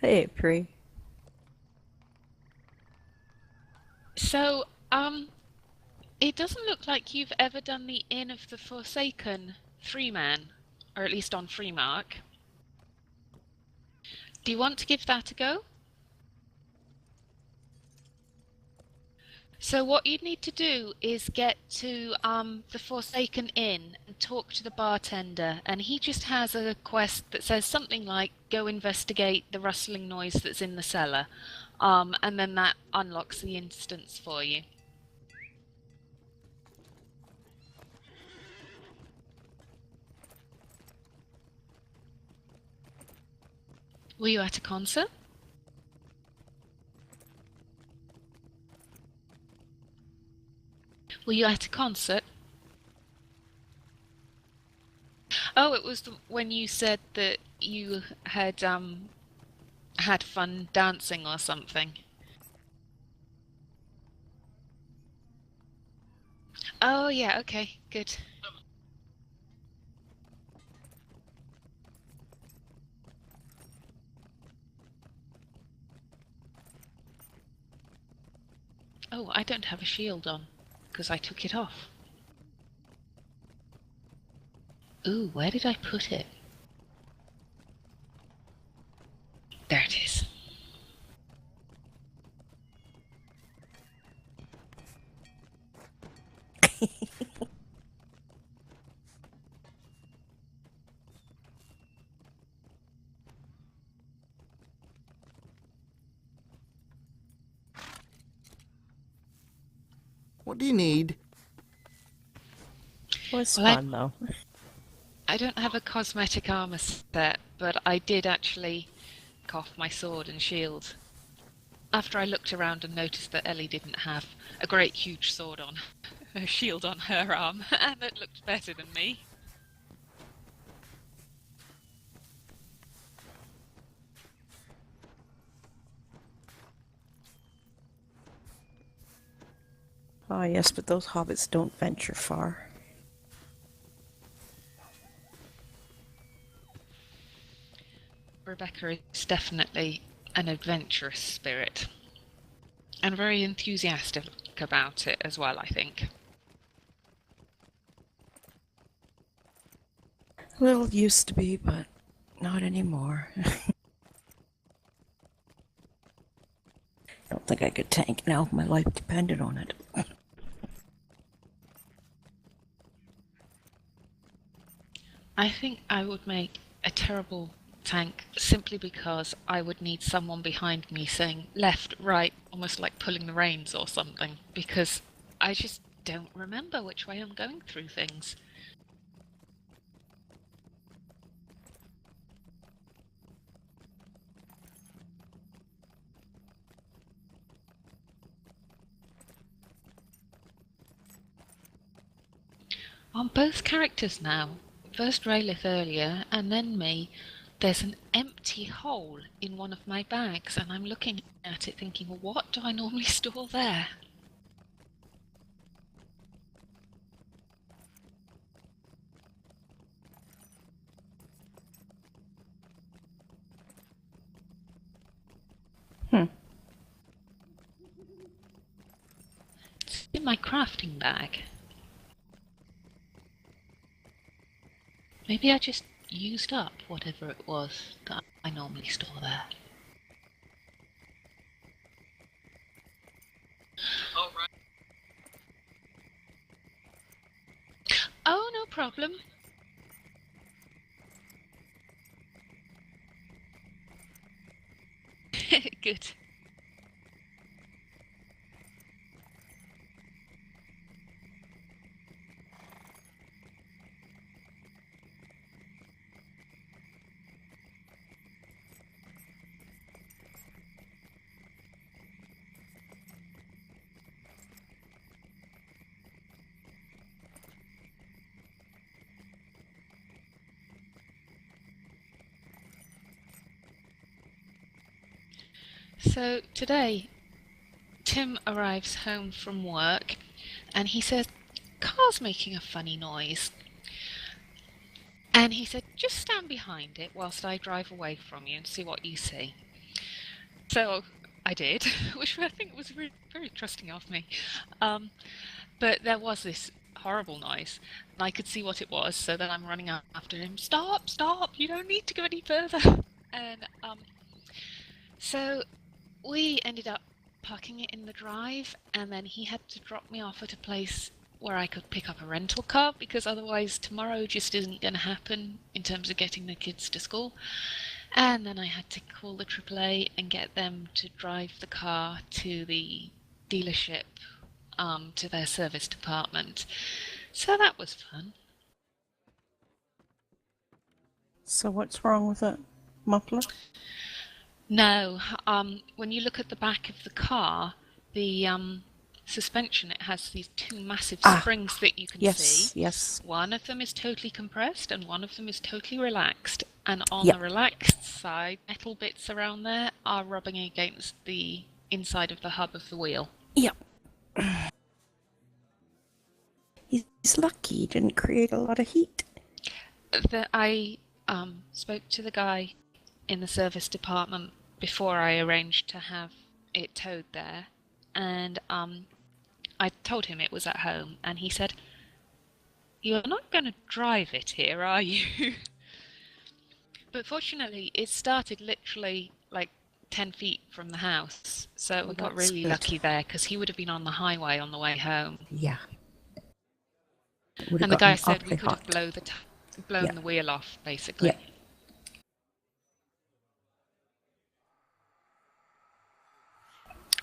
Hey, Pri. So, it doesn't look like you've ever done the Inn of the Forsaken Freeman, or at least on Freemark. Do you want to give that a go? So what you'd need to do is get to the Forsaken Inn and talk to the bartender, and he just has a quest that says something like "Go investigate the rustling noise that's in the cellar," and then that unlocks the instance for you. Were you at a concert? Were you at a concert? Oh, it was when you said that you had fun dancing or something. Oh yeah, okay, good. Oh, I don't have a shield on because I took it off. Ooh, where did I put it? There it is. What do you need? It was Well, fun, though. I don't have a cosmetic armor set, but I did actually cough my sword and shield after I looked around and noticed that Ellie didn't have a great huge sword on, a shield on her arm, and it looked better than me. Ah, yes, but those hobbits don't venture far. Rebekka is definitely an adventurous spirit and very enthusiastic about it as well, I think. Little used to be, but not anymore. I don't think I could tank now if my life depended on it. I think I would make a terrible tank simply because I would need someone behind me saying left, right, almost like pulling the reins or something, because I just don't remember which way I'm going through things. On both characters now, first Raylith earlier and then me, there's an empty hole in one of my bags, and I'm looking at it thinking, what do I normally store there? Hmm. It's in my crafting bag. Maybe I just used up whatever it was that I normally store there. All right. Oh, no problem. Good. So today, Tim arrives home from work and he says, "Car's making a funny noise." And he said, "Just stand behind it whilst I drive away from you and see what you see." So I did, which I think was very trusting of me. Um, but there was this horrible noise, and I could see what it was. So then I'm running after him. Stop! Stop! You don't need to go any further. And so we ended up parking it in the drive, and then he had to drop me off at a place where I could pick up a rental car because otherwise tomorrow just isn't going to happen in terms of getting the kids to school. And then I had to call the AAA and get them to drive the car to the dealership, to their service department. So that was fun. So what's wrong with that muffler? No, when you look at the back of the car, the suspension, it has these two massive Ah, springs that you can see. yes, yes. One of them is totally compressed and one of them is totally relaxed. And on the Yep, relaxed side, metal bits around there are rubbing against the inside of the hub of the wheel. yep. He's lucky he didn't create a lot of heat. I spoke to the guy in the service department before I arranged to have it towed there, and I told him it was at home, and he said, "You're not going to drive it here, are you?" But fortunately, it started literally like 10 feet from the house, so we Well, got that's really good. lucky there because he would have been on the highway on the way home. Yeah, it would have And the guy gotten said we awfully could have hot. Yeah, blown the wheel off, yeah, basically.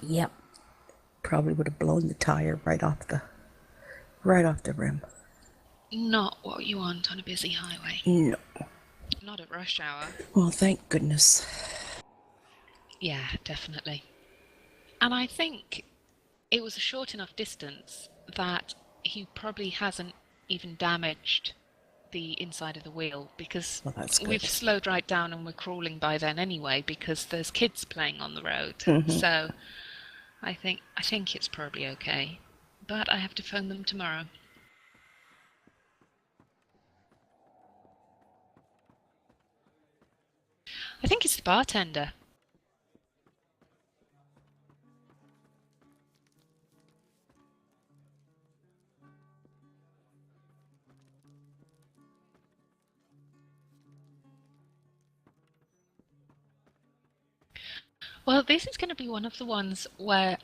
yep. Probably would have blown the tire right off the rim. Not what you want on a busy highway. No. Not at rush hour. Well, thank goodness. Yeah, definitely. And I think it was a short enough distance that he probably hasn't even damaged the inside of the wheel because Well, that's we've good. slowed right down and we're crawling by then anyway because there's kids playing on the road. Mm-hmm. So I think it's probably okay. But I have to phone them tomorrow. I think it's the bartender. Well, this is going to be one of the ones where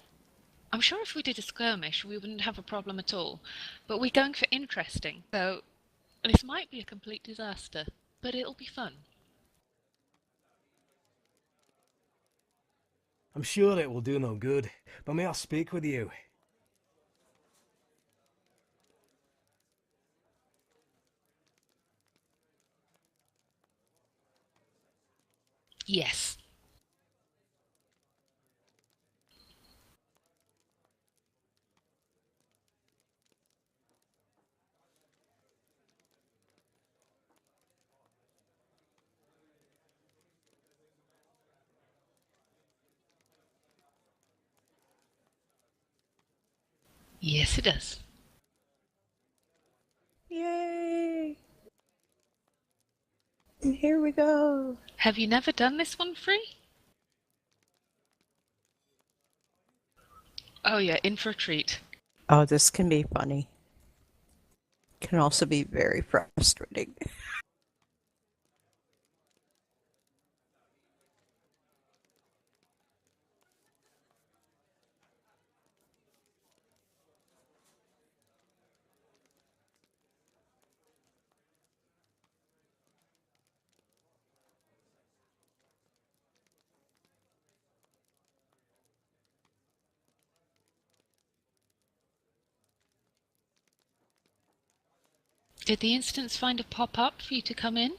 I'm sure if we did a skirmish, we wouldn't have a problem at all. But we're going for interesting, so this might be a complete disaster, but it'll be fun. I'm sure it will do no good, but may I speak with you? Yes. Yes, it does. Yay! And here we go. Have you never done this one, Free? Oh, yeah, in for a treat. Oh, this can be funny. Can also be very frustrating. Did the instance finder pop up for you to come in?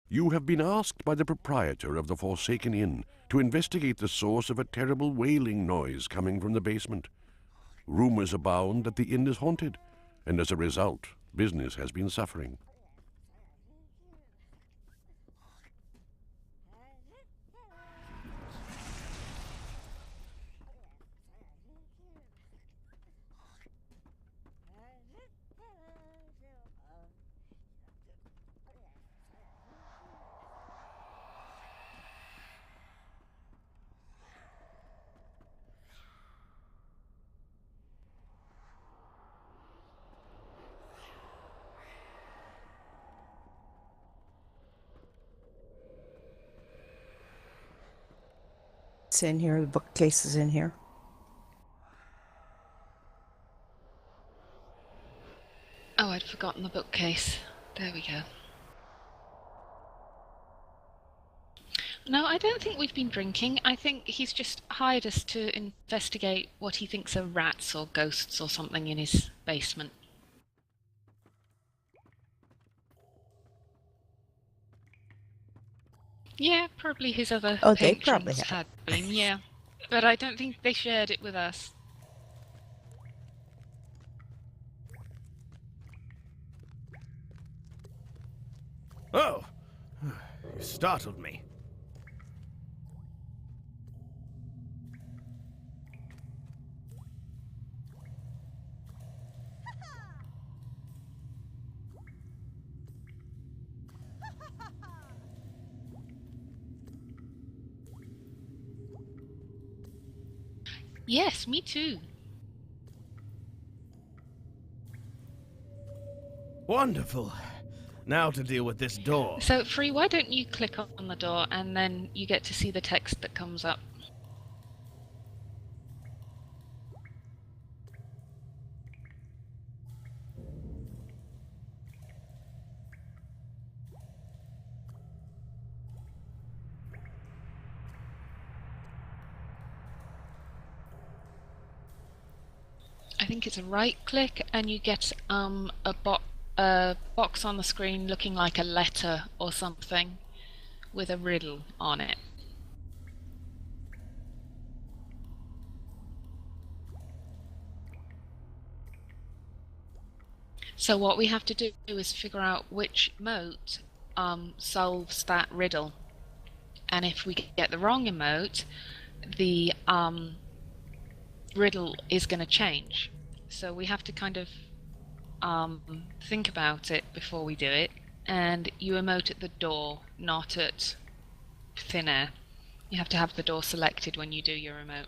You have been asked by the proprietor of the Forsaken Inn to investigate the source of a terrible wailing noise coming from the basement. Rumors abound that the inn is haunted, and as a result, business has been suffering. It's in here. The bookcase is in here. Oh, I'd forgotten the bookcase. There we go. No, I don't think we've been drinking. I think he's just hired us to investigate what he thinks are rats or ghosts or something in his basement. Yeah, probably his other Oh, they probably patrons have. had been, yeah. But I don't think they shared it with us. Oh, you startled me. Yes, me too. Wonderful. Now to deal with this door. So, Free, why don't you click on the door and then you get to see the text that comes up? I think it's a right click and you get a box on the screen looking like a letter or something with a riddle on it. So what we have to do is figure out which emote solves that riddle. And if we get the wrong emote, the riddle is going to change. So we have to kind of think about it before we do it. And you emote at the door, not at thin air. You have to have the door selected when you do your emote.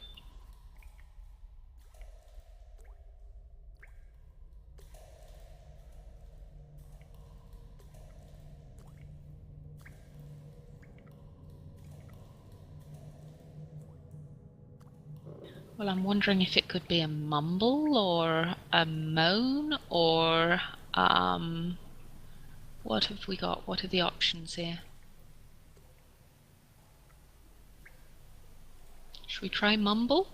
Well, I'm wondering if it could be a mumble or a moan or what have we got? What are the options here? Should we try mumble?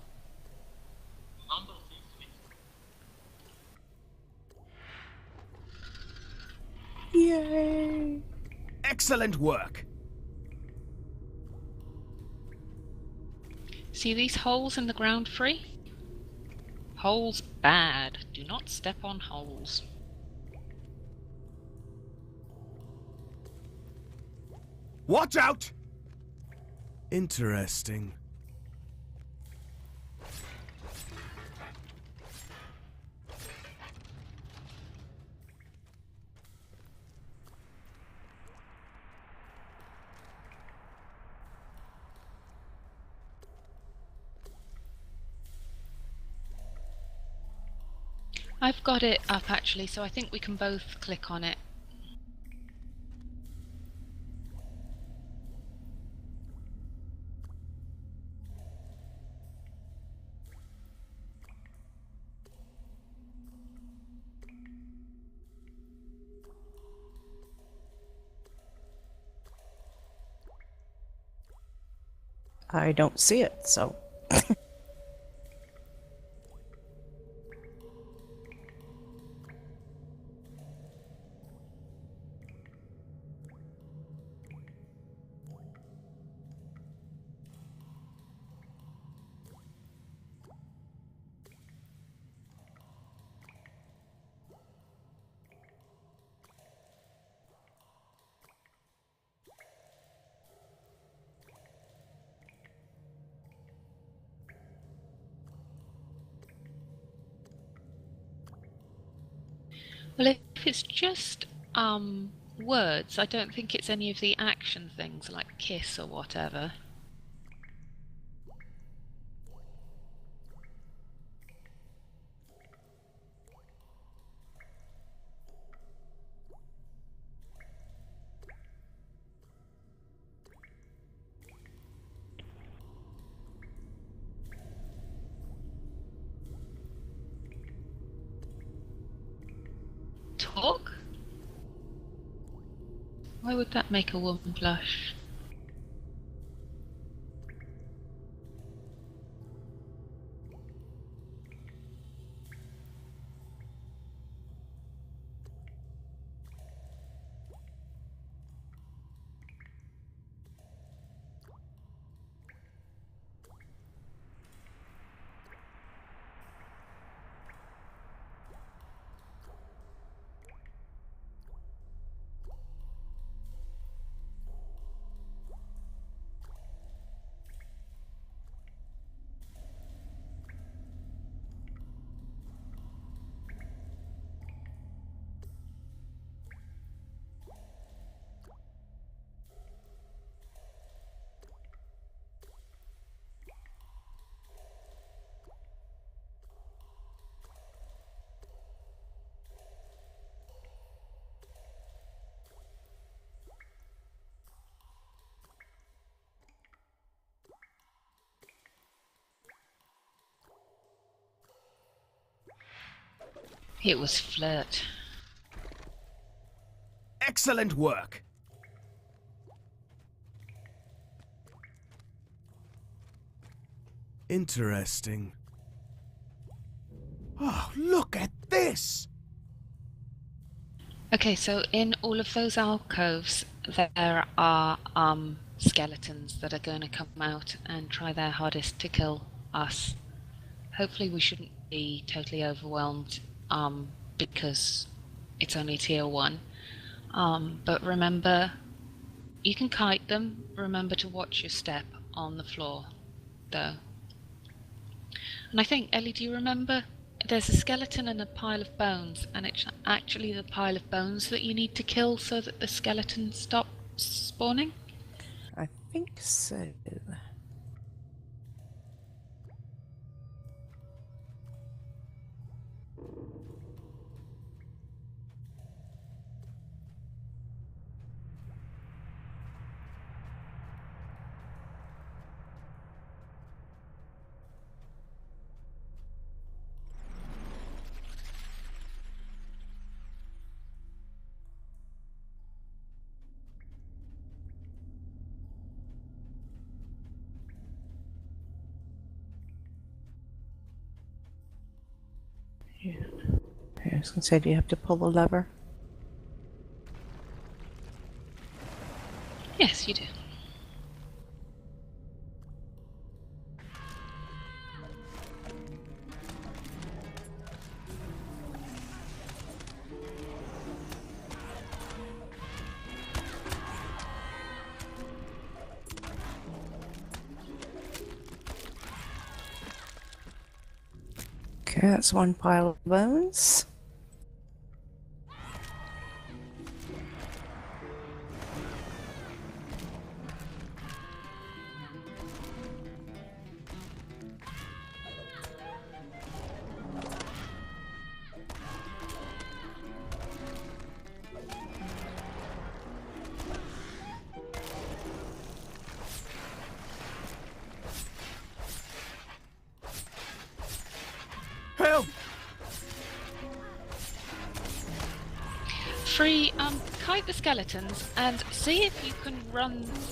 Yay! Excellent work. See these holes in the ground, Free? Holes bad. Do not step on holes. Watch out! Interesting. I've got it up actually, so I think we can both click on it. I don't see it, so. Well, if it's just words, I don't think it's any of the action things like kiss or whatever. Talk? Why would that make a woman blush? It was flirt. Excellent work! Interesting. Oh, look at this! Okay, so in all of those alcoves, there are skeletons that are going to come out and try their hardest to kill us. Hopefully we shouldn't be totally overwhelmed because it's only tier 1. But remember, you can kite them. Remember to watch your step on the floor, though. And I think, Ellie, do you remember? There's a skeleton and a pile of bones, and it's actually the pile of bones that you need to kill so that the skeleton stops spawning? I think so. Yeah. I was going to say, do you have to pull the lever? Yes, you do. Okay, that's one pile of bones. Help! Free, kite the skeletons and see if you can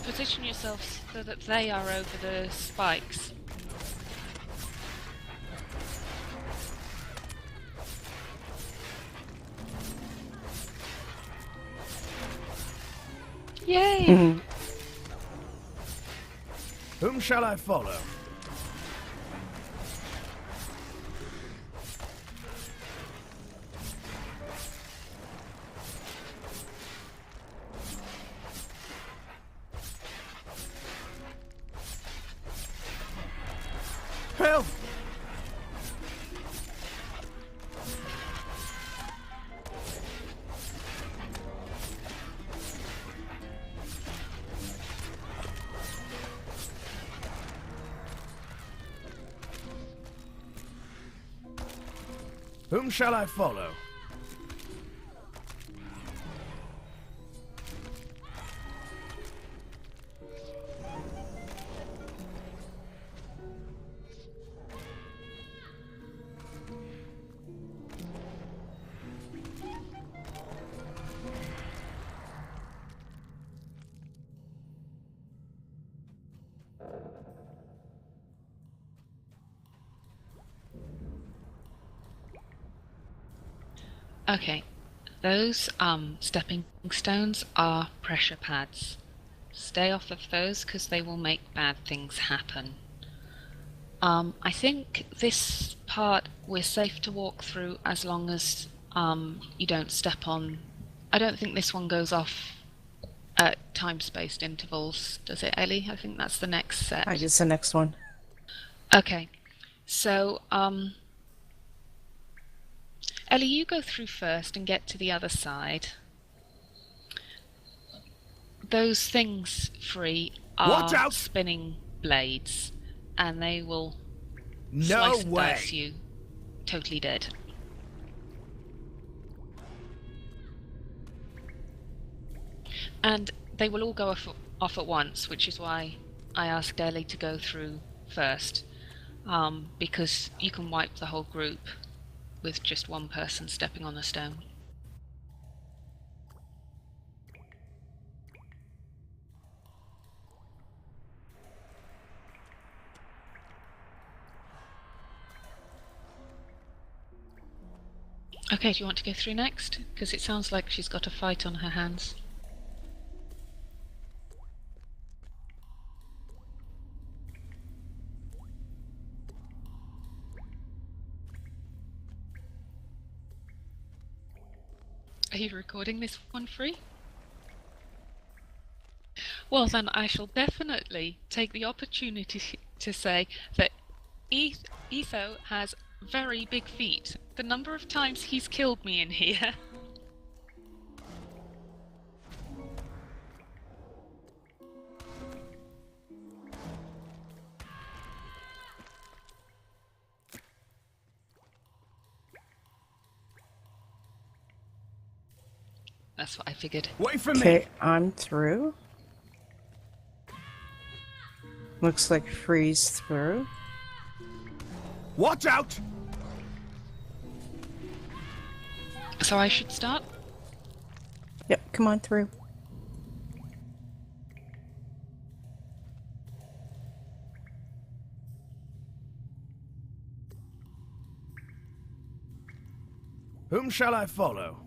position yourself so that they are over the spikes. Yay! Whom shall I follow? Help! Whom shall I follow? Okay, those stepping stones are pressure pads. Stay off of those because they will make bad things happen. I think this part we're safe to walk through as long as you don't step on. I don't think this one goes off at time-spaced intervals, does it, Ellie? I think that's the next set. I guess the next one. Okay, so Ellie, you go through first and get to the other side. Those things free Watch are out! spinning blades, and they will No slice and way! dice you totally dead. And they will all go off at once, which is why I asked Ellie to go through first, because you can wipe the whole group with just one person stepping on a stone. Okay, do you want to go through next? Because it sounds like she's got a fight on her hands. Are you recording this one free? Well, then I shall definitely take the opportunity to say that Etho has very big feet. The number of times he's killed me in here. That's what I figured. Wait for me! Okay, I'm through. Looks like Free's through. Watch out! So I should start? Yep, come on through. Whom shall I follow?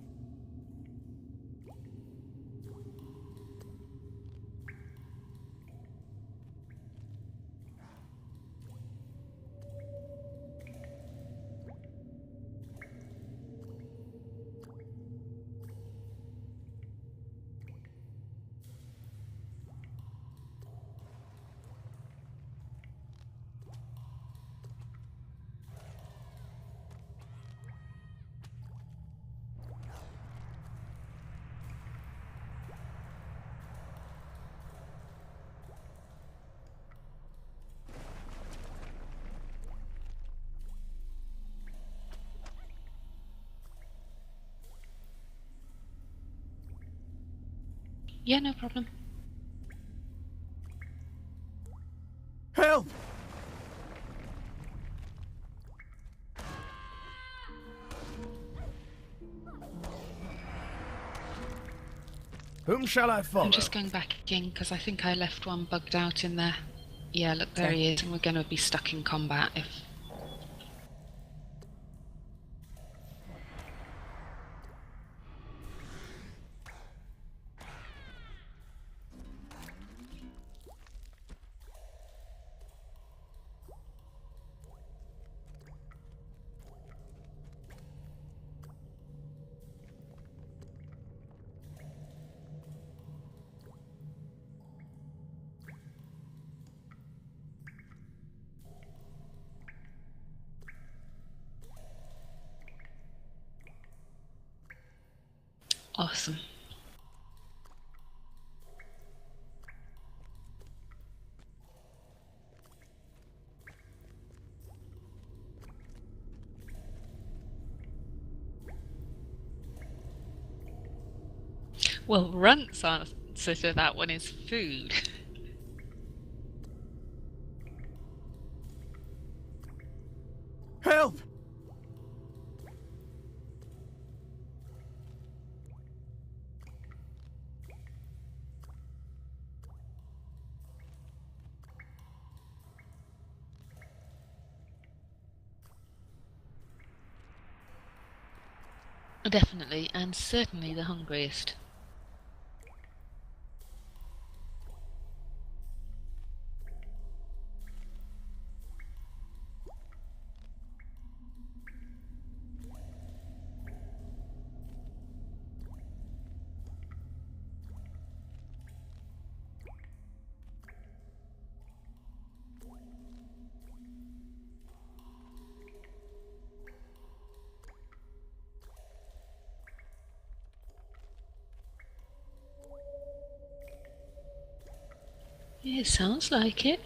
Yeah, no problem. Help! Whom shall I follow? I'm just going back in because I think I left one bugged out in there. Yeah, look, there Okay. he is, and we're going to be stuck in combat if... Awesome. Well, Runt's answer to that one is food. Help! Definitely, and certainly the hungriest. Yeah, it sounds like it.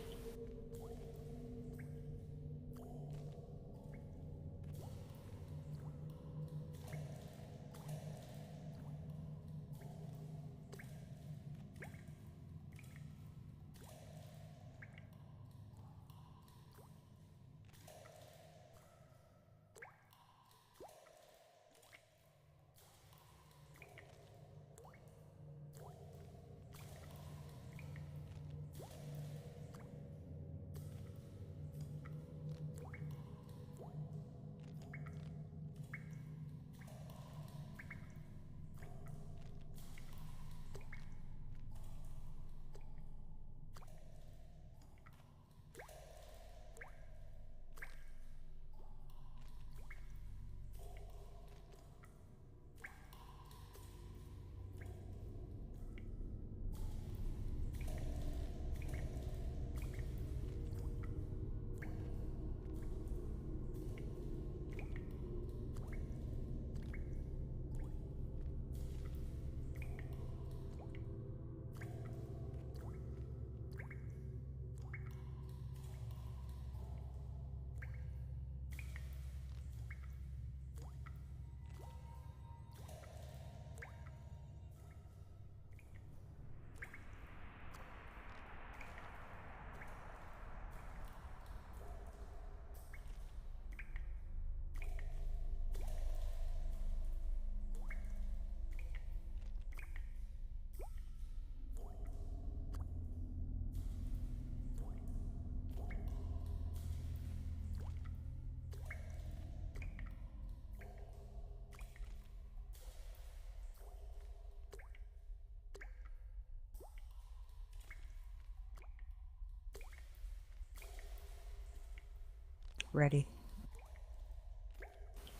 Ready.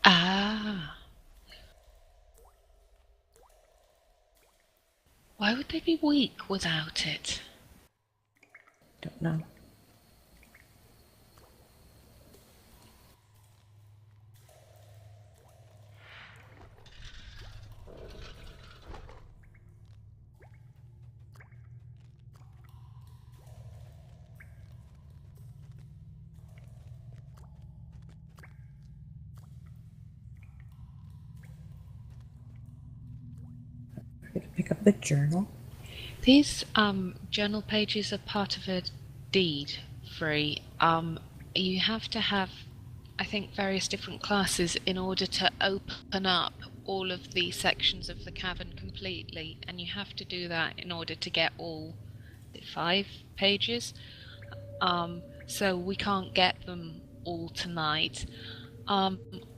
Ah. Why would they be weak without it? Don't know. I'm gonna pick up the journal. These journal pages are part of a deed, Free. You have to have, I think, various different classes in order to open up all of the sections of the cavern completely, and you have to do that in order to get all 5 pages. So we can't get them all tonight.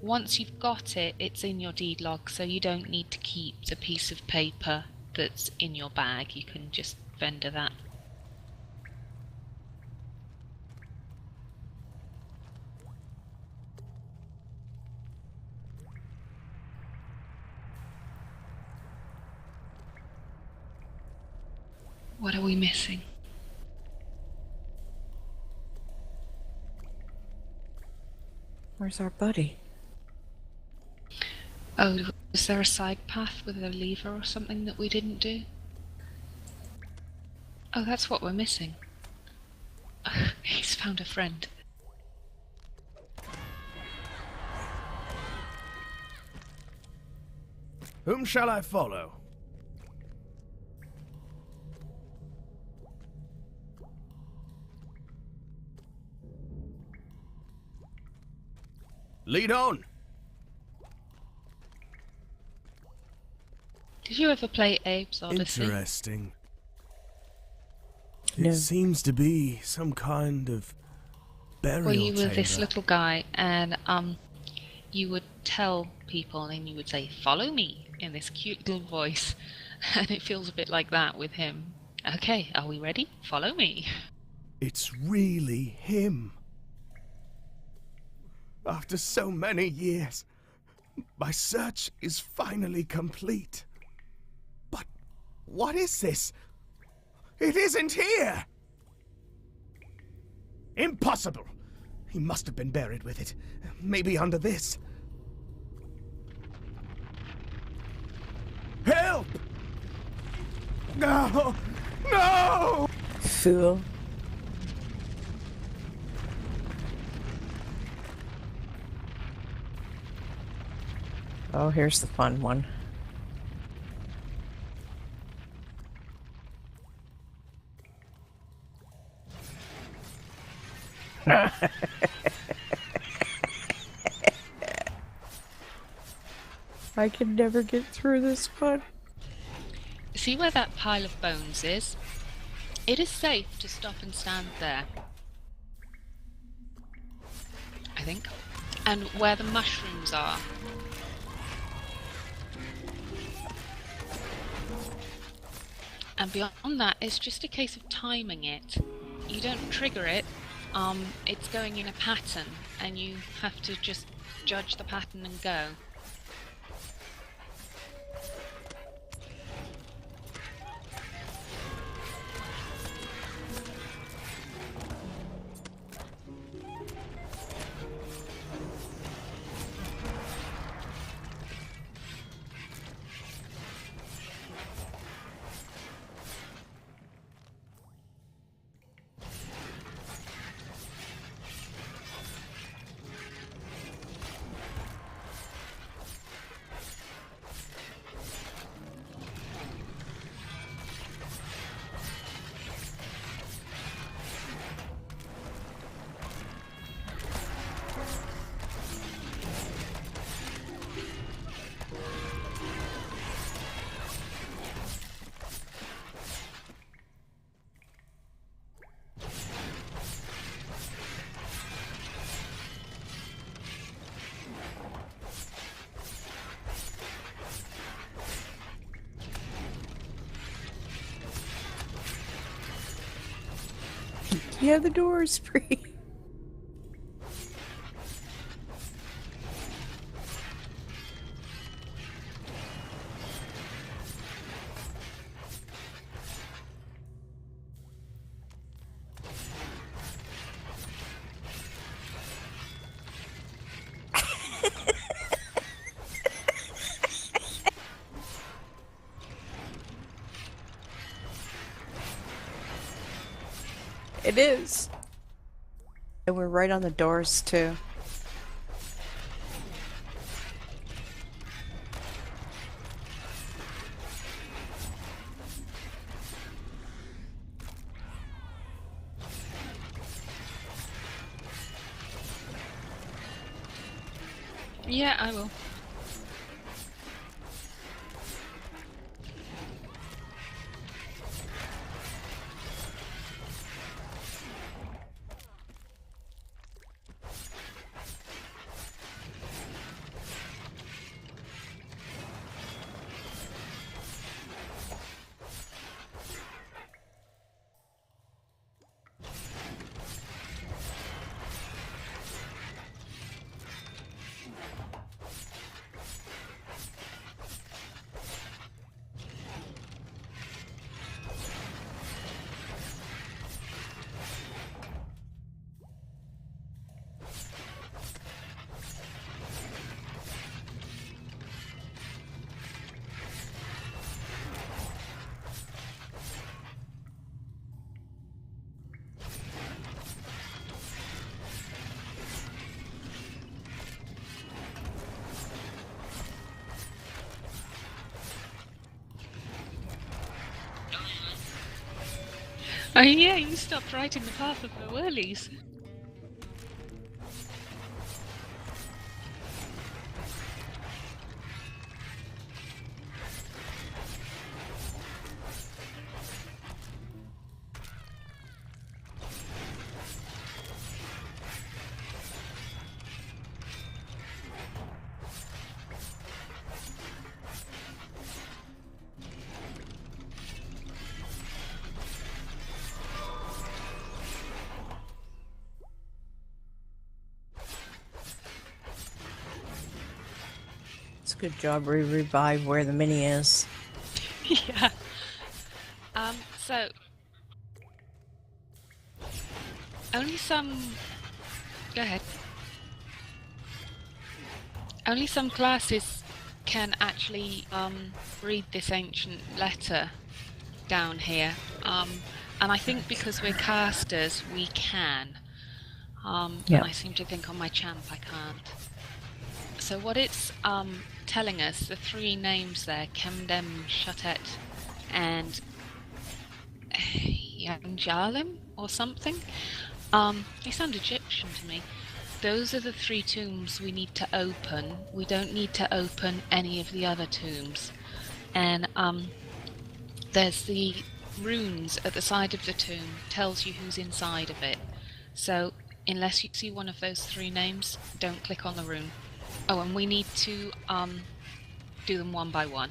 Once you've got it, it's in your deed log, so you don't need to keep the piece of paper that's in your bag. You can just vendor that. What are we missing? Where's our buddy? Oh, was there a side path with a lever or something that we didn't do? Oh, that's what we're missing. He's found a friend. Whom shall I follow? Lead on! Did you ever play Abe's Odyssey? Interesting. No. It seems to be some kind of burial Where you were chamber. this little guy, and you would tell people, and you would say, "Follow me," in this cute little voice, and it feels a bit like that with him. Okay, are we ready? Follow me. It's really him. After so many years, my search is finally complete. But what is this? It isn't here! Impossible! He must have been buried with it. Maybe under this. Help! No! No! Fool. Oh, here's the fun one. I can never get through this one. See where that pile of bones is? It is safe to stop and stand there, I think. And where the mushrooms are. And beyond that, it's just a case of timing it. You don't trigger it, it's going in a pattern, and you have to just judge the pattern and go. Yeah, the door is free. It is. And we're right on the doors, too. Yeah, I will. Oh yeah, you stopped right in the path of the whirlies. Good job, revive where the mini is. Yeah. So only some. Go ahead. Only some classes can actually read this ancient letter down here, and I think because we're casters, we can. Yeah. And I seem to think on my champ I can't. So what it's telling us, the three names there, Kemdem, Shutet, and Yanjalim or something. They sound Egyptian to me. Those are the three tombs we need to open. We don't need to open any of the other tombs. And there's the runes at the side of the tomb, tells you who's inside of it. So unless you see one of those three names, don't click on the rune. Oh, and we need to do them one by one.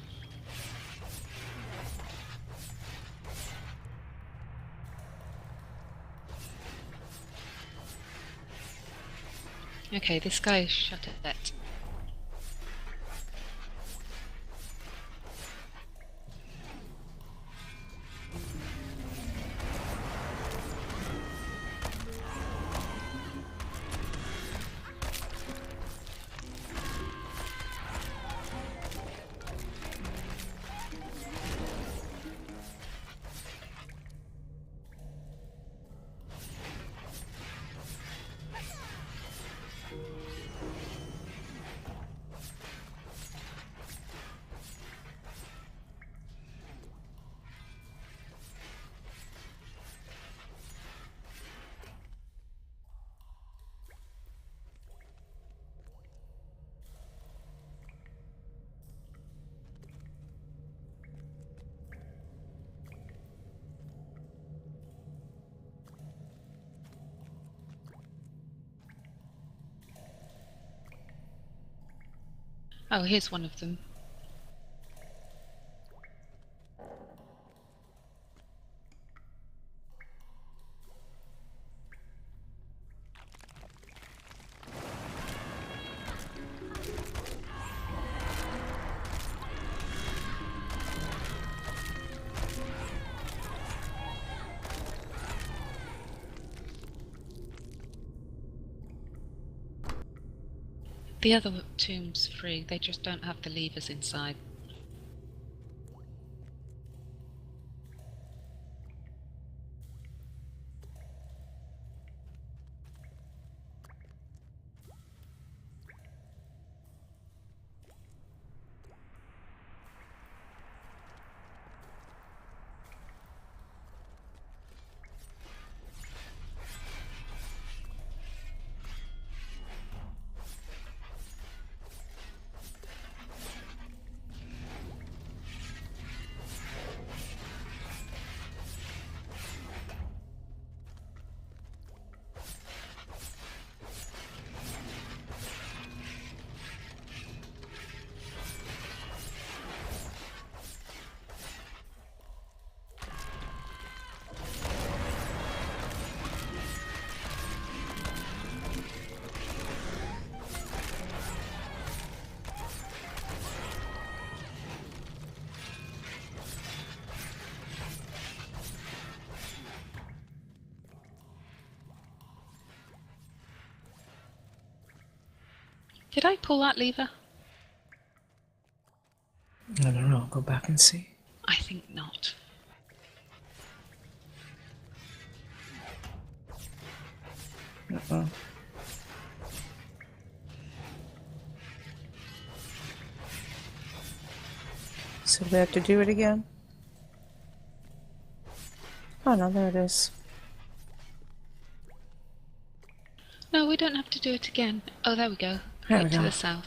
Okay, this guy is shut at. Oh, here's one of them. The other tomb's free, they just don't have the levers inside. Did I pull that lever? I don't know. Go back and see. I think not. Uh-oh. So we have to do it again? Oh no, there it is. No, we don't have to do it again. Oh, there we go. There Right we to go. the south.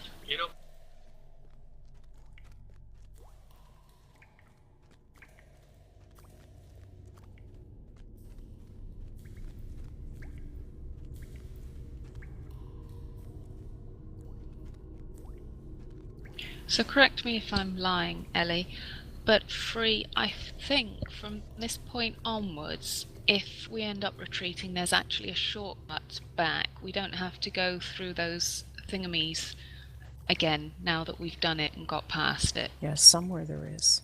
So correct me if I'm lying, Ellie, but Free, I think from this point onwards, if we end up retreating, there's actually a shortcut back. We don't have to go through those thingamies again now that we've done it and got past it. Yeah, somewhere there is.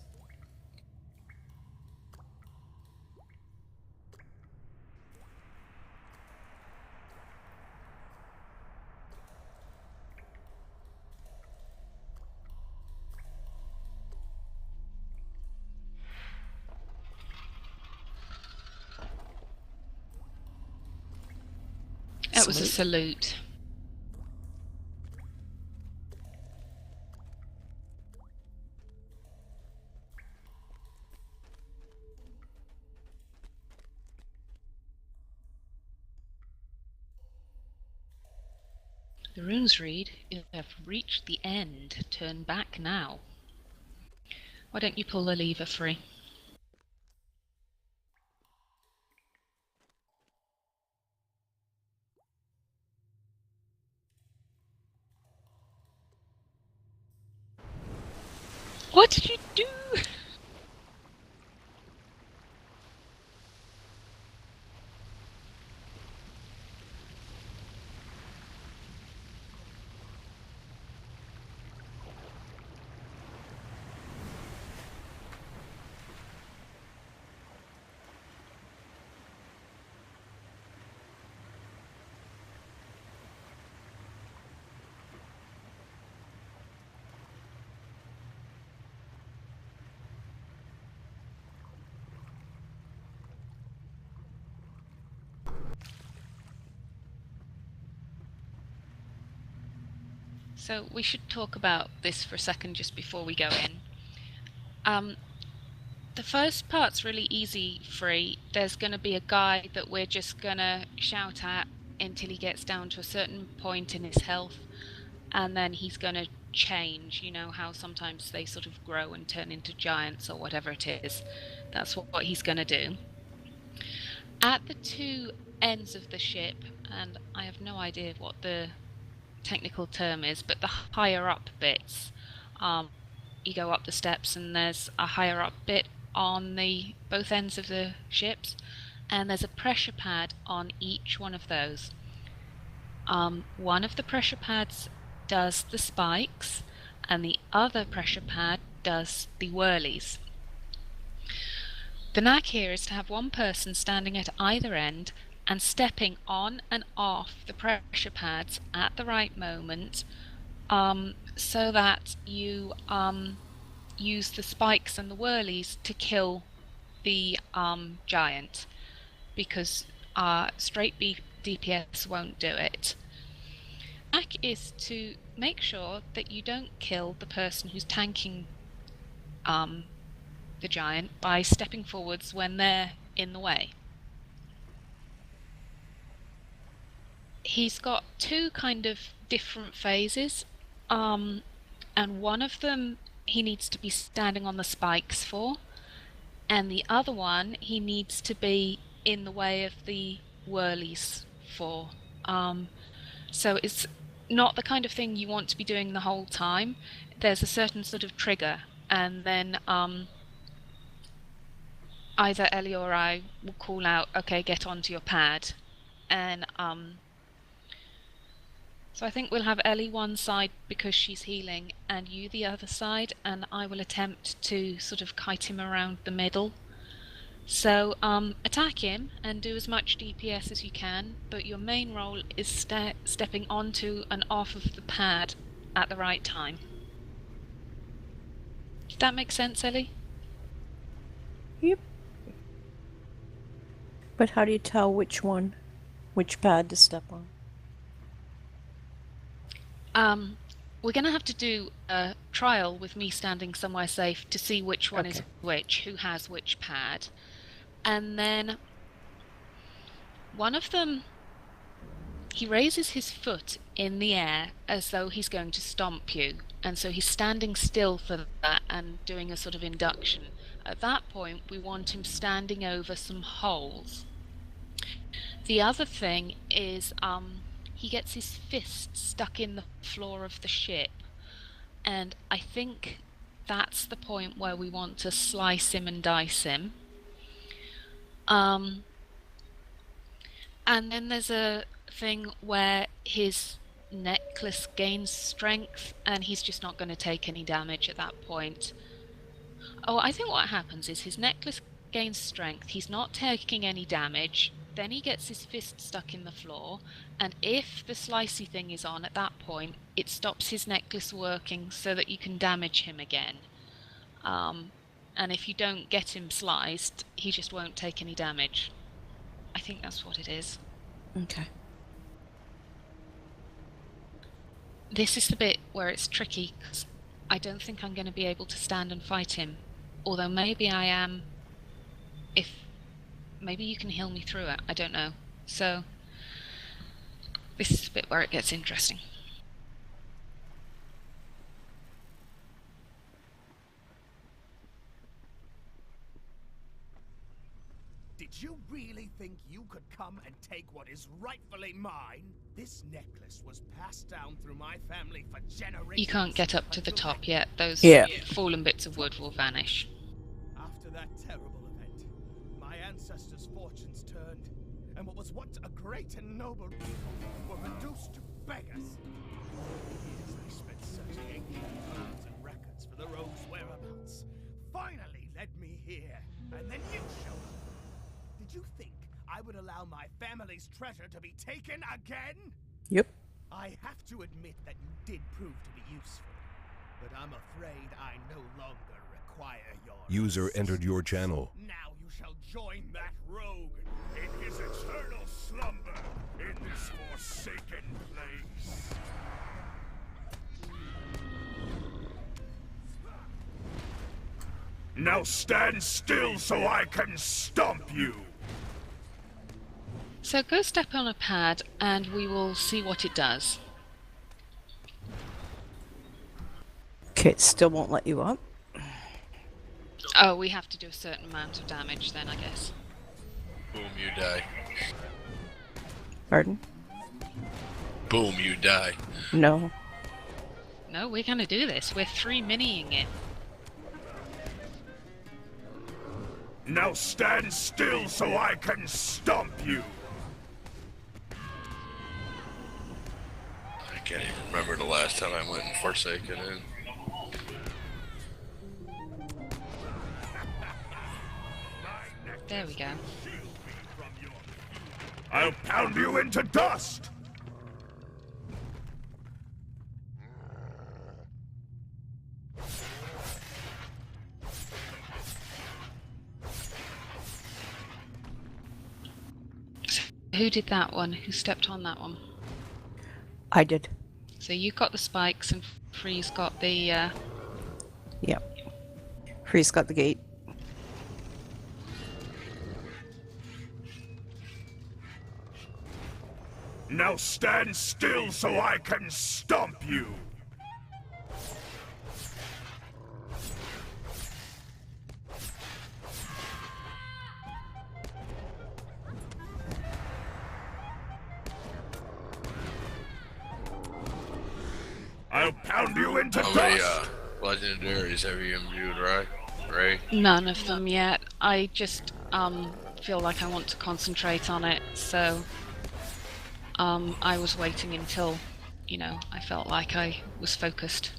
It was a salute. The runes read, "You have reached the end. Turn back now." Why don't you pull the lever free? What did you do? So we should talk about this for a second just before we go in. The first part's really easy, Free. There's going to be a guy that we're just going to shout at until he gets down to a certain point in his health, and then he's going to change. You know how sometimes they sort of grow and turn into giants or whatever it is. That's what he's going to do. At the two ends of the ship, and I have no idea what the technical term is, but the higher up bits, you go up the steps and there's a higher up bit on the both ends of the ships, and there's a pressure pad on each one of those. One of the pressure pads does the spikes and the other pressure pad does the whirlies. The knack here is to have one person standing at either end and stepping on and off the pressure pads at the right moment, so that you use the spikes and the whirlies to kill the giant, because straight DPS won't do it. The knack is to make sure that you don't kill the person who's tanking the giant by stepping forwards when they're in the way. He's got two kind of different phases, and one of them he needs to be standing on the spikes for, and the other one he needs to be in the way of the whirlies for. So it's not the kind of thing you want to be doing the whole time. There's a certain sort of trigger, and then either Ellie or I will call out, "Okay, get onto your pad," and so I think we'll have Ellie one side because she's healing, and you the other side, and I will attempt to sort of kite him around the middle. So attack him and do as much DPS as you can, but your main role is stepping onto and off of the pad at the right time. Did that make sense, Ellie? Yep. But how do you tell which pad to step on? We're going to have to do a trial with me standing somewhere safe to see which one is which, who has which pad. And then one of them, he raises his foot in the air as though he's going to stomp you. And so he's standing still for that and doing a sort of induction. At that point, we want him standing over some holes. The other thing is he gets his fist stuck in the floor of the ship, and I think that's the point where we want to slice him and dice him. And then there's a thing where his necklace gains strength, and he's just not going to take any damage at that point. Oh, I think what happens is his necklace gains strength, he's not taking any damage, then he gets his fist stuck in the floor, and if the slicey thing is on at that point, it stops his necklace working so that you can damage him again. And if you don't get him sliced, he just won't take any damage. I think that's what it is. Okay. This is the bit where it's tricky, because I don't think I'm going to be able to stand and fight him. Although maybe I am, maybe you can heal me through it, I don't know. So, this is the bit where it gets interesting. Did you really think you could come and take what is rightfully mine? This necklace was passed down through my family for generations. You can't get up to the top yet. Those fallen bits of wood will vanish. After that terrible event, my ancestors' fortunes turned, and what was once a great and noble people were reduced to beggars. Years I spent searching ancient plans and records for the rogue's whereabouts. Finally led me here, and then you showed up. Did you think I would allow my family's treasure to be taken again? Yep. I have to admit that you did prove to be useful, but I'm afraid I no longer require your User entered your channel. Now you shall join that rogue in his eternal slumber in this forsaken place. Now stand still so I can stomp you! So go step on a pad and we will see what it does. Okay, it still won't let you up. Oh, we have to do a certain amount of damage then, I guess. Boom, you die. Pardon? Boom, you die. No. No, we're gonna do this. We're 3-minying it. Now stand still so I can stomp you! I can't even remember the last time I went in Forsaken Inn. There we go. I'll pound you into dust! Who did that one? Who stepped on that one? I did. So you got the spikes and Free's got the... Yep. Free's got the gate. Now stand still so I can stomp you! I'll pound you into How many dust! legendaries have you imbued, right? Ray? None of them yet. I just feel like I want to concentrate on it, so I was waiting until, you know, I felt like I was focused.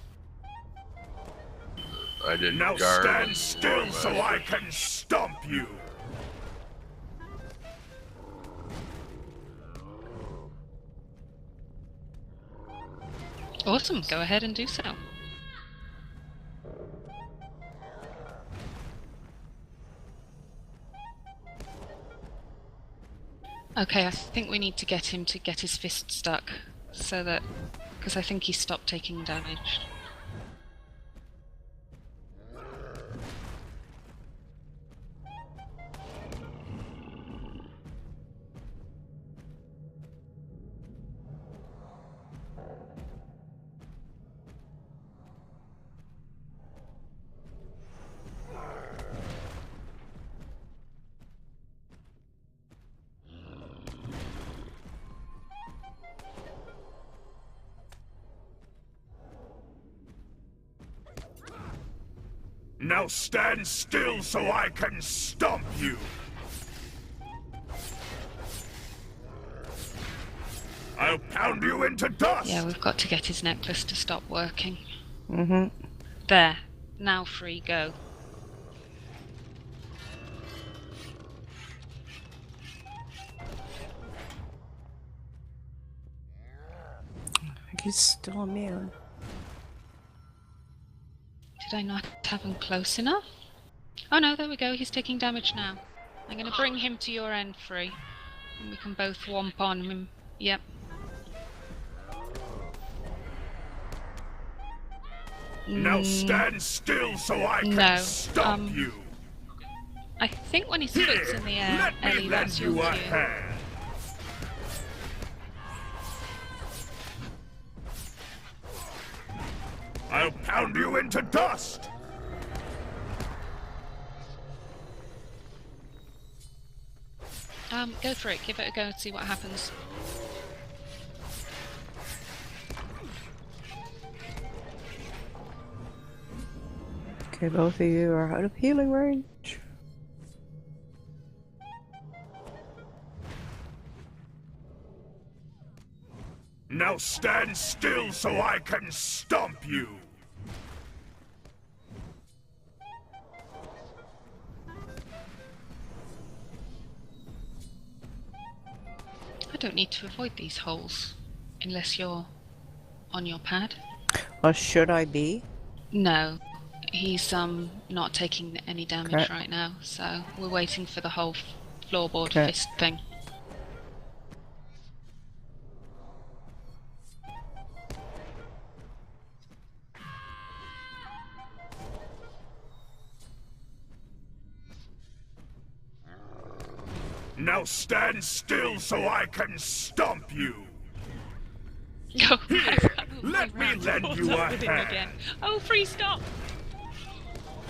I didn't Now guard stand and still warm so magic. I can stomp you! Awesome, go ahead and do so. Okay, I think we need to get him to get his fist stuck, so that... because I think he stopped taking damage. Now stand still so I can stomp you! I'll I'll pound you into dust! Yeah, we've got to get his necklace to stop working. Mm-hmm. There. Now free, go. I think he's still immune. Did I not have him close enough? Oh no, there we go. He's taking damage now. I'm going to bring him to your end, Free. And we can both whomp on him. Yep. Now stand still so I can stop you! I think when his foot's in the air, Let me Ellie, lend that's your you a cue. hand! I'll pound you into dust! Go for it. Give it a go and see what happens. Okay, both of you are out of healing range. Now stand still so I can stomp you! I don't need to avoid these holes. Unless you're on your pad. Or should I be? No. He's not taking any damage Okay. right now, so we're waiting for the whole floorboard Okay. fist thing. Now stand still so I can stomp you! Oh, Let me lend you a hand! again. Oh, Free, stop!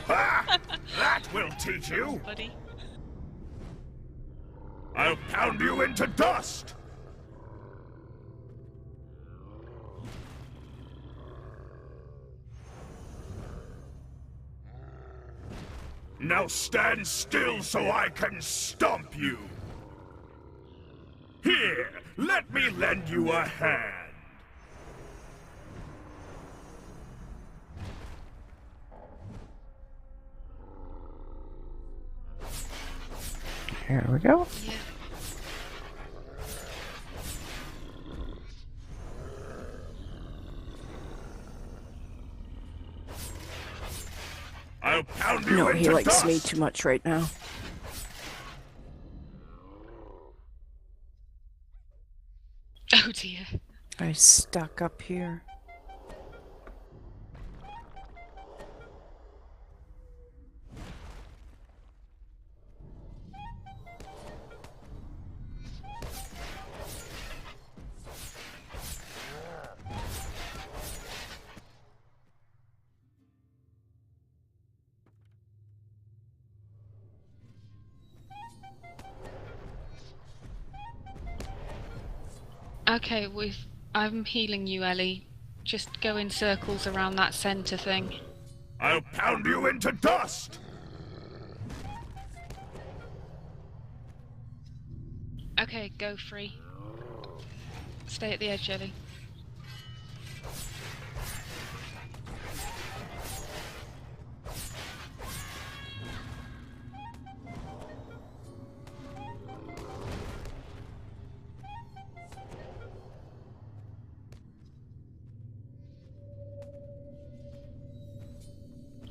Ha! That will teach you! Buddy. I'll pound you into dust! Now stand still so I can stomp you! Here, let me lend you a hand! Here we go. Yeah. I'll pound you No, into he likes dust! me too much right now. Oh dear. I stuck up here. Okay, I'm healing you, Ellie. Just go in circles around that center thing. I'll pound you into dust! Okay, go Free. Stay at the edge, Ellie.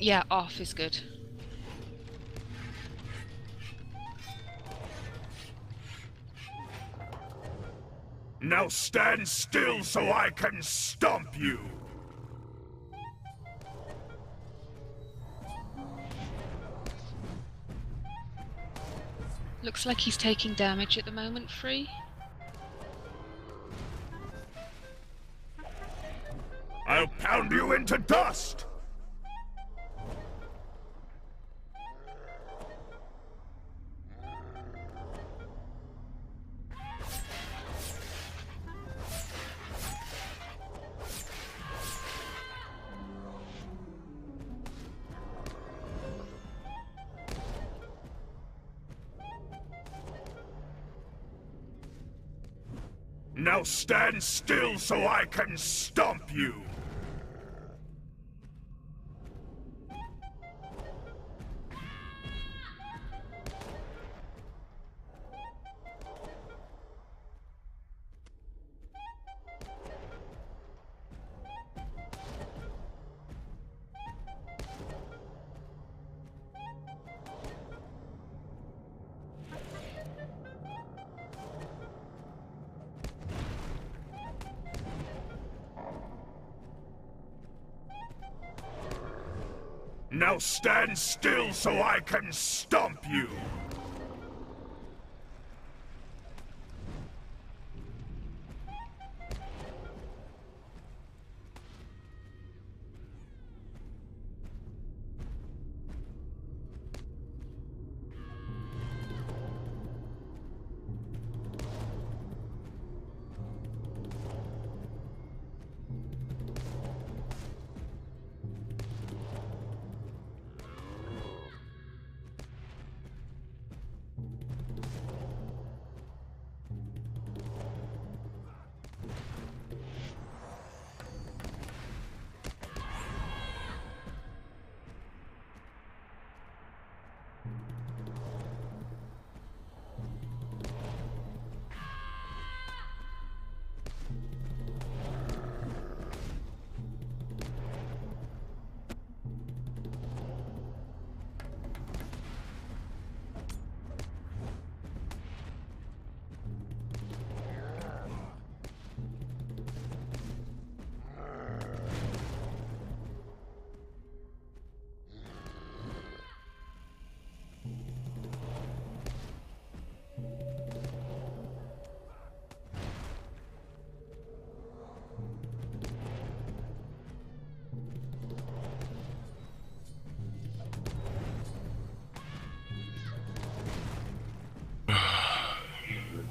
Yeah, off is good. Now stand still so I can stomp you! Looks like he's taking damage at the moment, Free. I'll pound you into dust! Now stand still so I can stomp you! Now stand still so I can stomp you!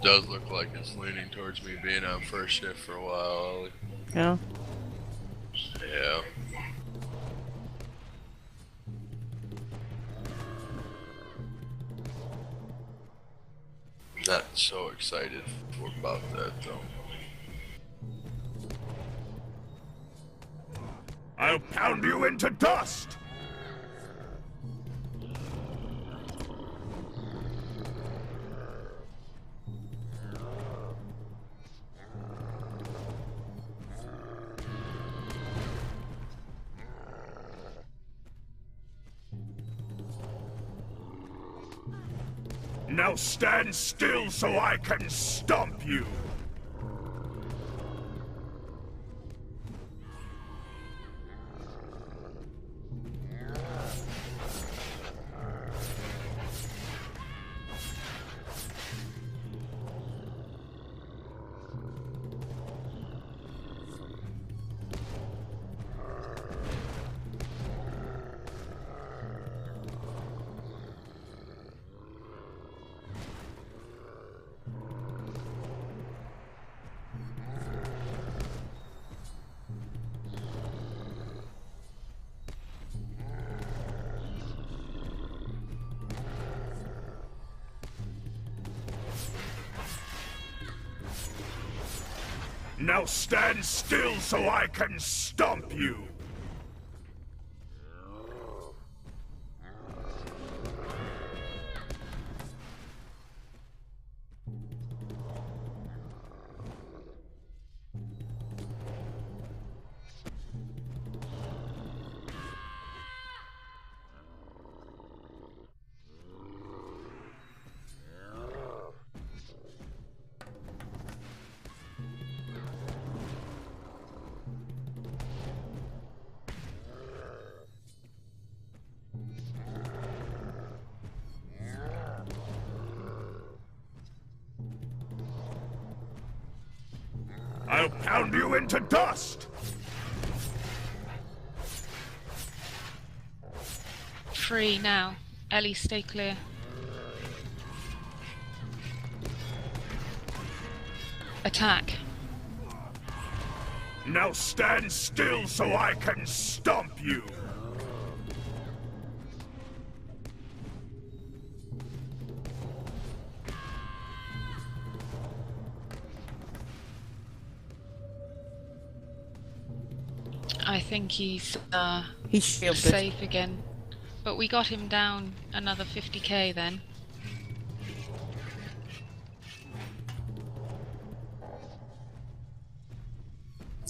It does look like it's leaning towards me being on first shift for a while, Ollie. Yeah. Yeah. Not so excited about that though. I'll pound you into dust! Now stand still so I can stomp you! Now stand still so I can stomp you! I'll pound you into dust! Free now. Ellie, stay clear. Attack. Now stand still so I can stomp you! I think he's He's shielded. safe again. But we got him down another 50k then.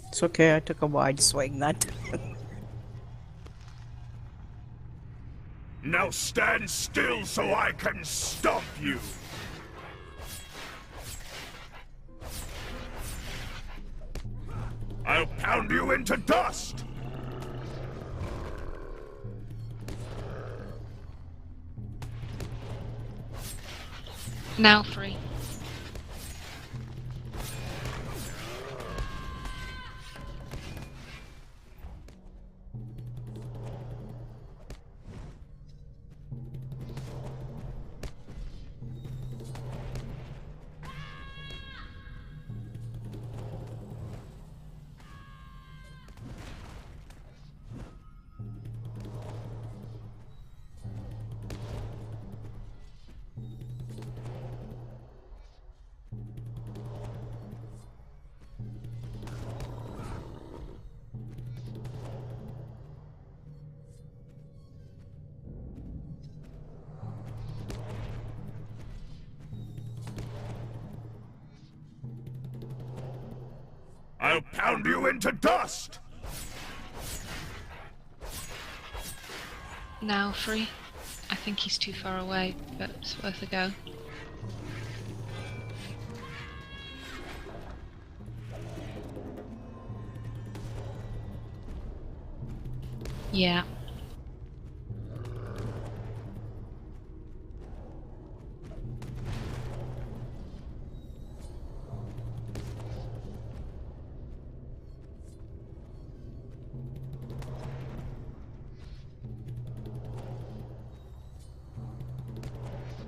It's okay, I took a wide swing that time. Now stand still so I can stomp you! I'll pound you into dust! Now free. I'll pound you into dust! Now free. I think he's too far away, but it's worth a go. Yeah.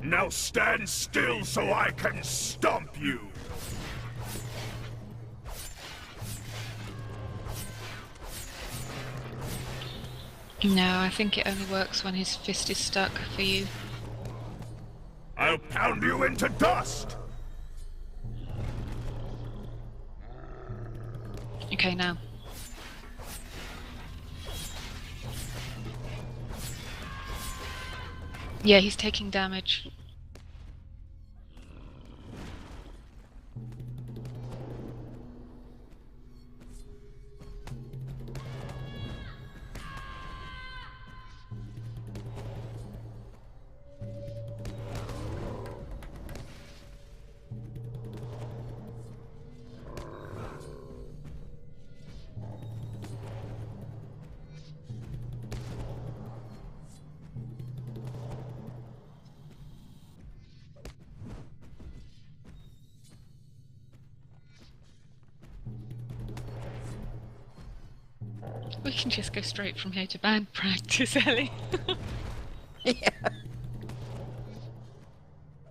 Now stand still so I can stomp you! No, I think it only works when his fist is stuck for you. I'll pound you into dust! Okay, now. Yeah, he's taking damage. We can just go straight from here to band practice, Ellie. Yeah.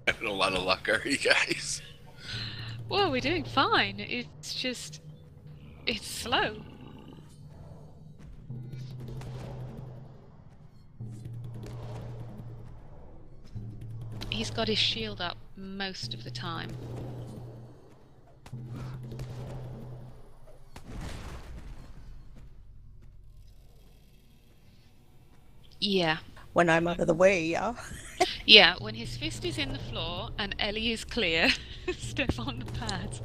Having a lot of luck, are you guys? Well, we're doing fine. It's just... it's slow. He's got his shield up most of the time. Yeah. When I'm out of the way, yeah. Yeah, when his fist is in the floor and Ellie is clear, step on the pad.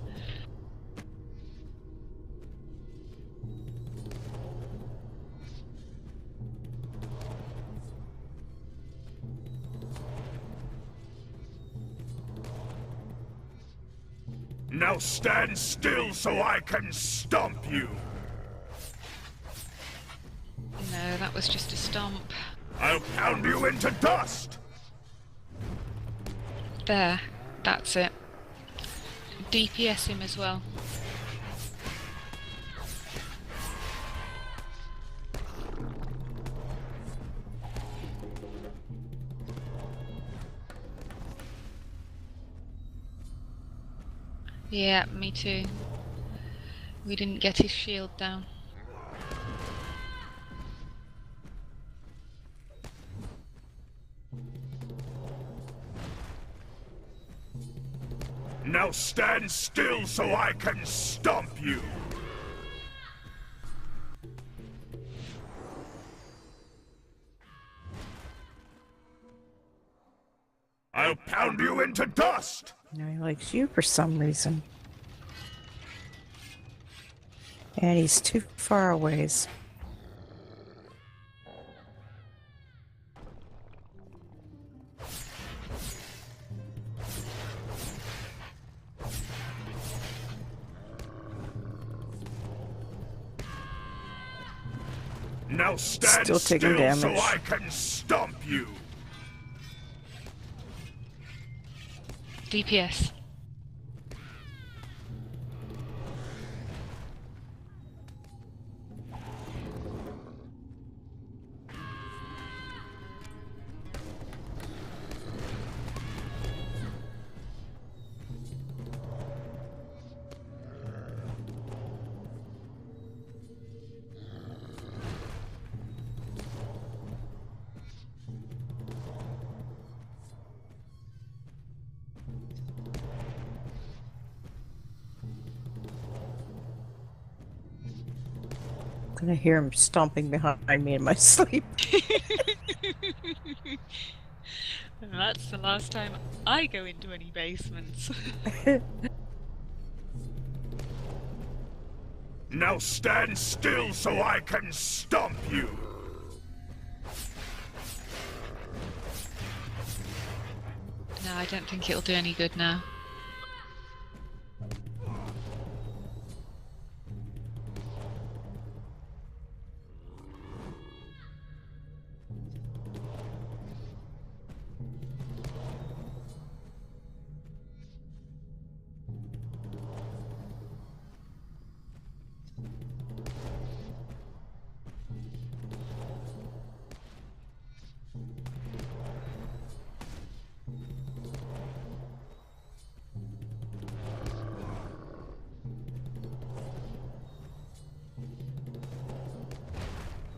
Now stand still so I can stomp you! No, that was just a stomp. I'll pound you into dust! There, that's it. DPS him as well. Yeah, me too. We didn't get his shield down. Now stand still so I can stomp you! pound you into dust! Now he likes you for some reason. And he's too far away. Now stand Still taking damage. so I can stomp you! DPS. I'm gonna hear him stomping behind me in my sleep. And that's the last time I go into any basements. Now stand still so I can stomp you! No, I don't think it'll do any good now.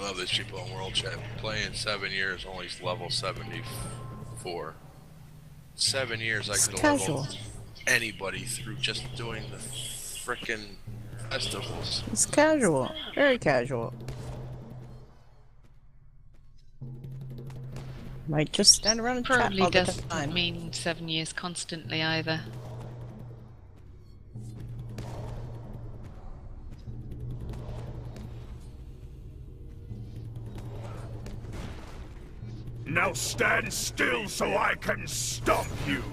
I love these people on World Chat. Playing 7 years, only level 74. 7 years I It's could have casual. leveled anybody through just doing the frickin' festivals. It's casual. Very casual. Might just stand around and chat Probably all the doesn't time. mean 7 years constantly either. Now stand still so I can stomp you!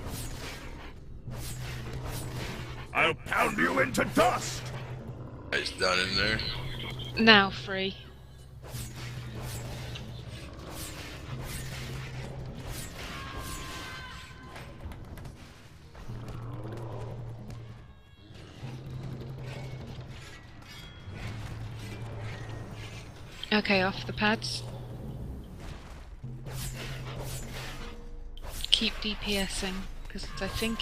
I'll pound you into dust! Guys done in there. Now free. Okay, off the pads. Keep DPSing, because I think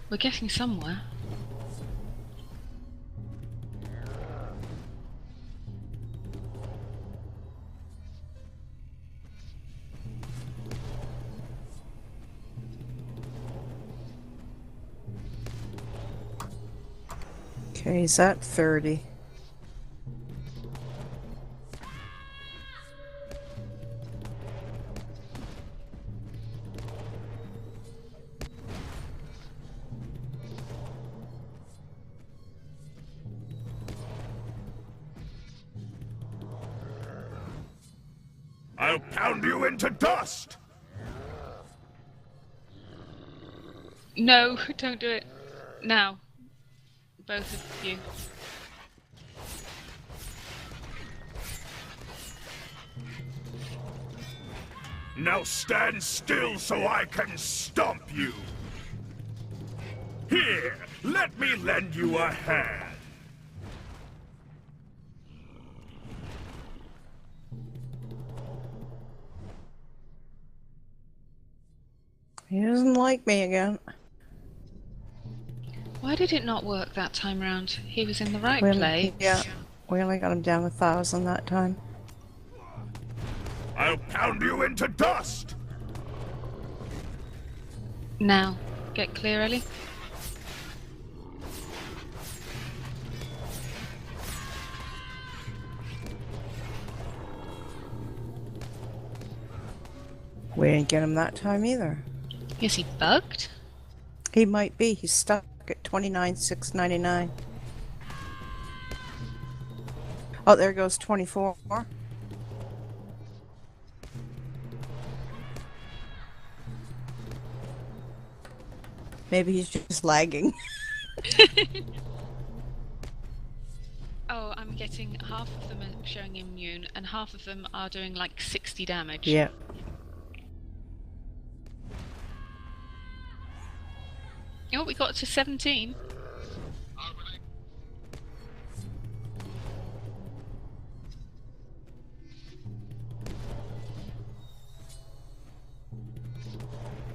we're getting somewhere. Okay, he's at 30. I'll pound you into dust! No, don't do it. Now. Both of you. Now stand still so I can stomp you! Here, let me lend you a hand! He doesn't like me again. Why did it not work that time round? He was in the right We place. yeah, we only got him down 1,000 that time. I'll pound you into dust! Now, get clear, Ellie. We didn't get him that time either. Is he bugged? He might be. He's stuck at 29,699. Oh, there goes 24. Maybe he's just lagging. Oh, I'm getting half of them are showing immune, and half of them are doing like 60 damage. Yeah. Oh, we got to 17.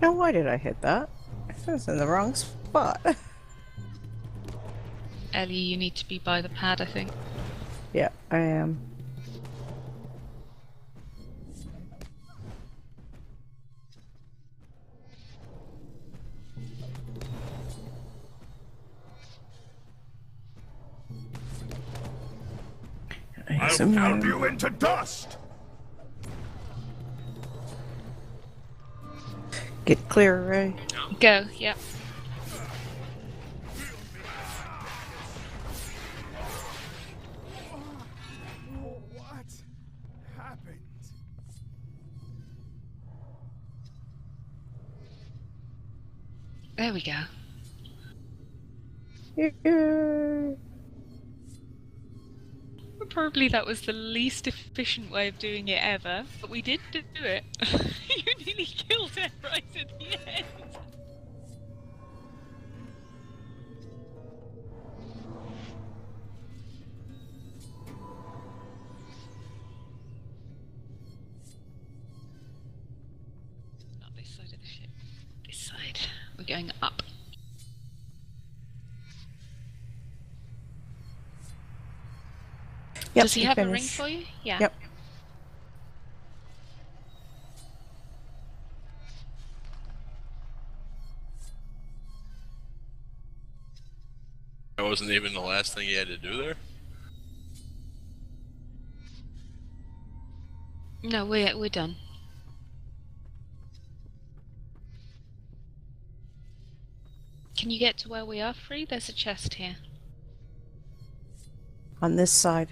Now, why did I hit that? I was in the wrong spot. Ellie, you need to be by the pad, I think. Yeah, I am. I'll pound you into dust! Get clear, Ray. Go, yep. What happened? There we go. Yay. Probably that was the least efficient way of doing it ever, but we did do it. You nearly killed her right at the end. Not this side of the ship. This side. We're going up. Yep, Does he have a ring finished. for you? Yeah. Yep. That wasn't even the last thing you had to do there? No, we're done. Can you get to where we are, Free? There's a chest here. On this side.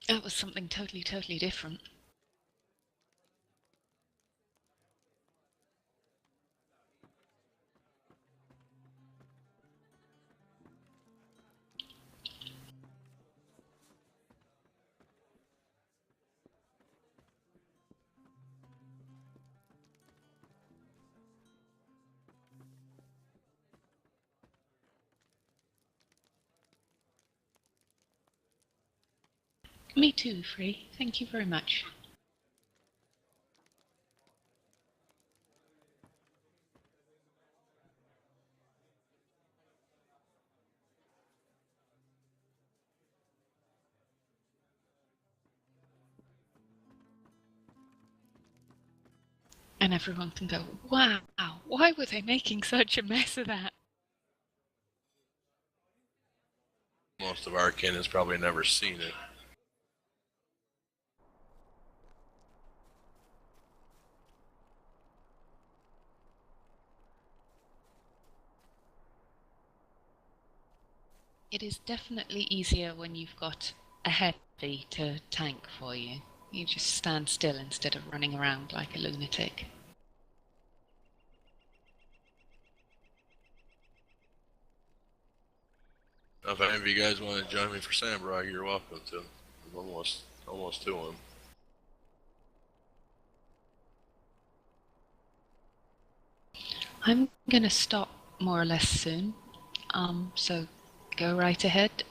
That was something totally different. Me too, Free. Thank you very much. And everyone can go, wow, why were they making such a mess of that? Most of our kin has probably never seen it. It is definitely easier when you've got a heavy to tank for you. You just stand still instead of running around like a lunatic. If any of you guys want to join me for Samurai, you're welcome to. I'm almost to him. I'm gonna stop more or less soon. So go right ahead.